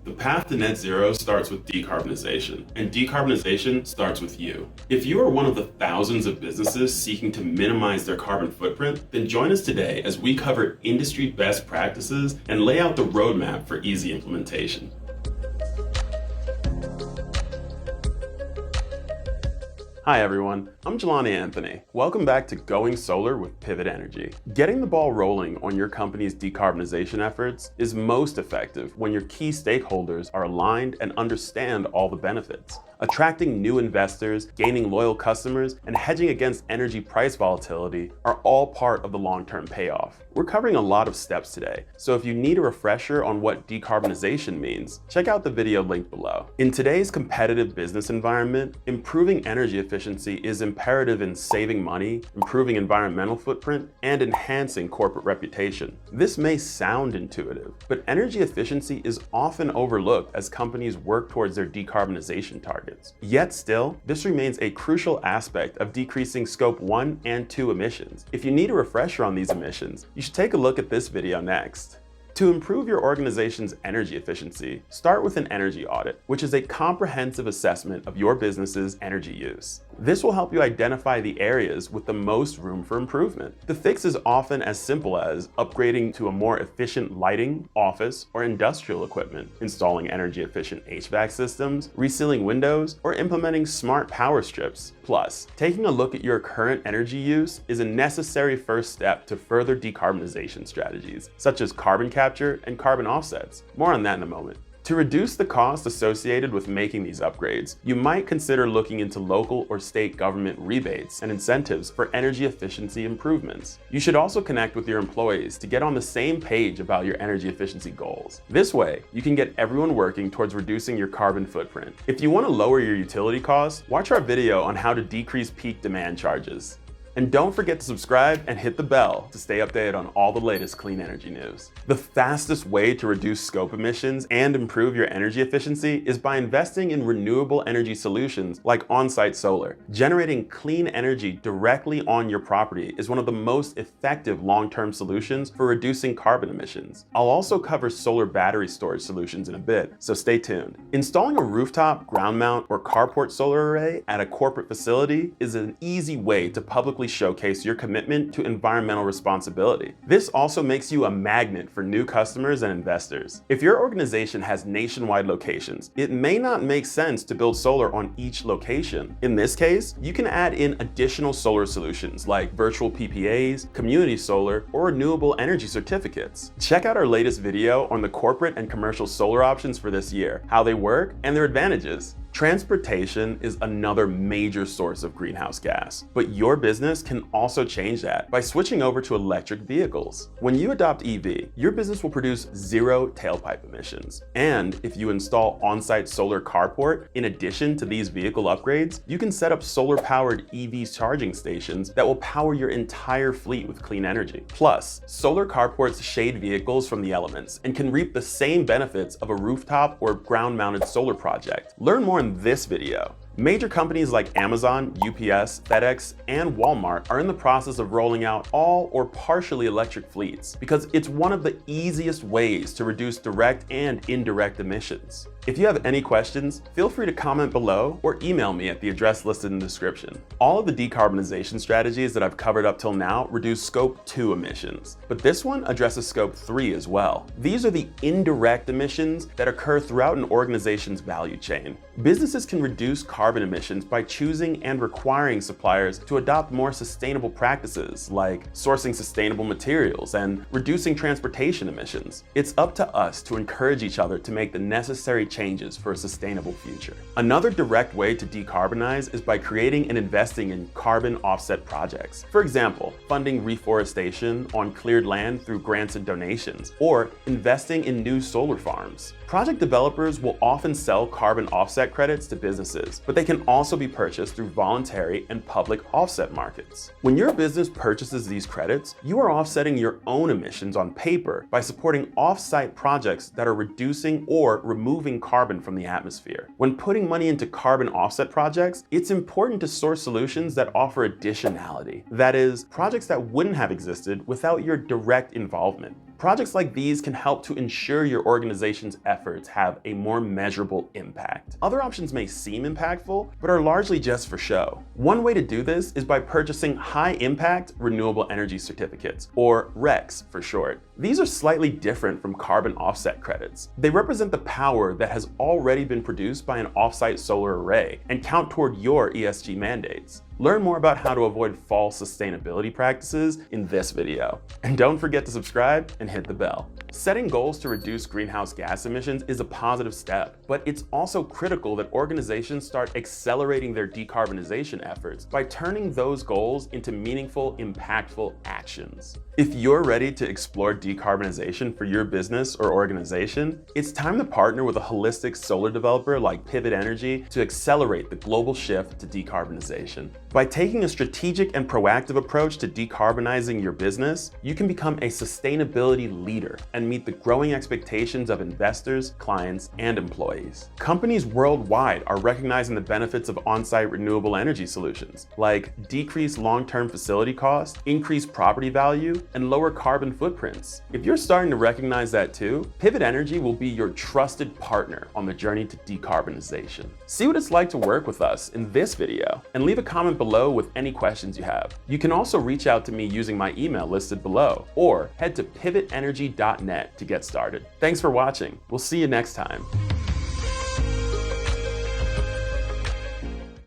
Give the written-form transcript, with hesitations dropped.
The path to net zero starts with decarbonization, and decarbonization starts with you. If you are one of the thousands of businesses seeking to minimize their carbon footprint, then join us today as we cover industry best practices and lay out the roadmap for easy implementation. Hi everyone, I'm Jelani Anthony. Welcome back to Going Solar with Pivot Energy. Getting the ball rolling on your company's decarbonization efforts is most effective when your key stakeholders are aligned and understand all the benefits. Attracting new investors, gaining loyal customers, and hedging against energy price volatility are all part of the long-term payoff. We're covering a lot of steps today, so if you need a refresher on what decarbonization means, check out the video linked below. In today's competitive business environment, improving energy efficiency is imperative in saving money, improving environmental footprint, and enhancing corporate reputation. This may sound intuitive, but energy efficiency is often overlooked as companies work towards their decarbonization targets. Yet still, this remains a crucial aspect of decreasing Scope 1 and 2 emissions. If you need a refresher on these emissions, you should take a look at this video next. To improve your organization's energy efficiency, start with an energy audit, which is a comprehensive assessment of your business's energy use. This will help you identify the areas with the most room for improvement. The fix is often as simple as upgrading to a more efficient lighting, office, or industrial equipment, installing energy-efficient HVAC systems, resealing windows, or implementing smart power strips. Plus, taking a look at your current energy use is a necessary first step to further decarbonization strategies, such as carbon capture and carbon offsets. More on that in a moment. To reduce the cost associated with making these upgrades, you might consider looking into local or state government rebates and incentives for energy efficiency improvements. You should also connect with your employees to get on the same page about your energy efficiency goals. This way, you can get everyone working towards reducing your carbon footprint. If you want to lower your utility costs, watch our video on how to decrease peak demand charges. And don't forget to subscribe and hit the bell to stay updated on all the latest clean energy news. The fastest way to reduce scope emissions and improve your energy efficiency is by investing in renewable energy solutions like on-site solar. Generating clean energy directly on your property is one of the most effective long-term solutions for reducing carbon emissions. I'll also cover solar battery storage solutions in a bit, so stay tuned. Installing a rooftop, ground mount, or carport solar array at a corporate facility is an easy way to publicly showcase your commitment to environmental responsibility. This also makes you a magnet for new customers and investors. If your organization has nationwide locations, it may not make sense to build solar on each location. In this case, you can add in additional solar solutions like virtual PPAs, community solar, or renewable energy certificates. Check out our latest video on the corporate and commercial solar options for this year, how they work, and their advantages. Transportation is another major source of greenhouse gas, but your business can also change that by switching over to electric vehicles. When you adopt EV, your business will produce zero tailpipe emissions. And if you install on-site solar carport, in addition to these vehicle upgrades, you can set up solar-powered EV charging stations that will power your entire fleet with clean energy. Plus, solar carports shade vehicles from the elements and can reap the same benefits of a rooftop or ground-mounted solar project. Learn more in this video. Major companies like Amazon, UPS, FedEx, and Walmart are in the process of rolling out all or partially electric fleets because it's one of the easiest ways to reduce direct and indirect emissions. If you have any questions, feel free to comment below or email me at the address listed in the description. All of the decarbonization strategies that I've covered up till now reduce Scope 2 emissions, but this one addresses Scope 3 as well. These are the indirect emissions that occur throughout an organization's value chain. Businesses can reduce carbon emissions by choosing and requiring suppliers to adopt more sustainable practices like sourcing sustainable materials and reducing transportation emissions. It's up to us to encourage each other to make the necessary changes for a sustainable future. Another direct way to decarbonize is by creating and investing in carbon offset projects. For example, funding reforestation on cleared land through grants and donations, or investing in new solar farms. Project developers will often sell carbon offset credits to businesses, but they can also be purchased through voluntary and public offset markets. When your business purchases these credits, you are offsetting your own emissions on paper by supporting off-site projects that are reducing or removing carbon from the atmosphere. When putting money into carbon offset projects, it's important to source solutions that offer additionality. That is, projects that wouldn't have existed without your direct involvement. Projects like these can help to ensure your organization's efforts have a more measurable impact. Other options may seem impactful, but are largely just for show. One way to do this is by purchasing high-impact renewable energy certificates, or RECs for short. These are slightly different from carbon offset credits. They represent the power that has already been produced by an off-site solar array and count toward your ESG mandates. Learn more about how to avoid false sustainability practices in this video. And don't forget to subscribe and hit the bell. Setting goals to reduce greenhouse gas emissions is a positive step, but it's also critical that organizations start accelerating their decarbonization efforts by turning those goals into meaningful, impactful actions. If you're ready to explore decarbonization for your business or organization, it's time to partner with a holistic solar developer like Pivot Energy to accelerate the global shift to decarbonization. By taking a strategic and proactive approach to decarbonizing your business, you can become a sustainability leader and meet the growing expectations of investors, clients, and employees. Companies worldwide are recognizing the benefits of on-site renewable energy solutions, like decreased long-term facility costs, increased property value, and lower carbon footprints. If you're starting to recognize that too, Pivot Energy will be your trusted partner on the journey to decarbonization. See what it's like to work with us in this video, and leave a comment below with any questions you have. You can also reach out to me using my email listed below, or head to pivotenergy.net to get started. Thanks for watching. We'll see you next time.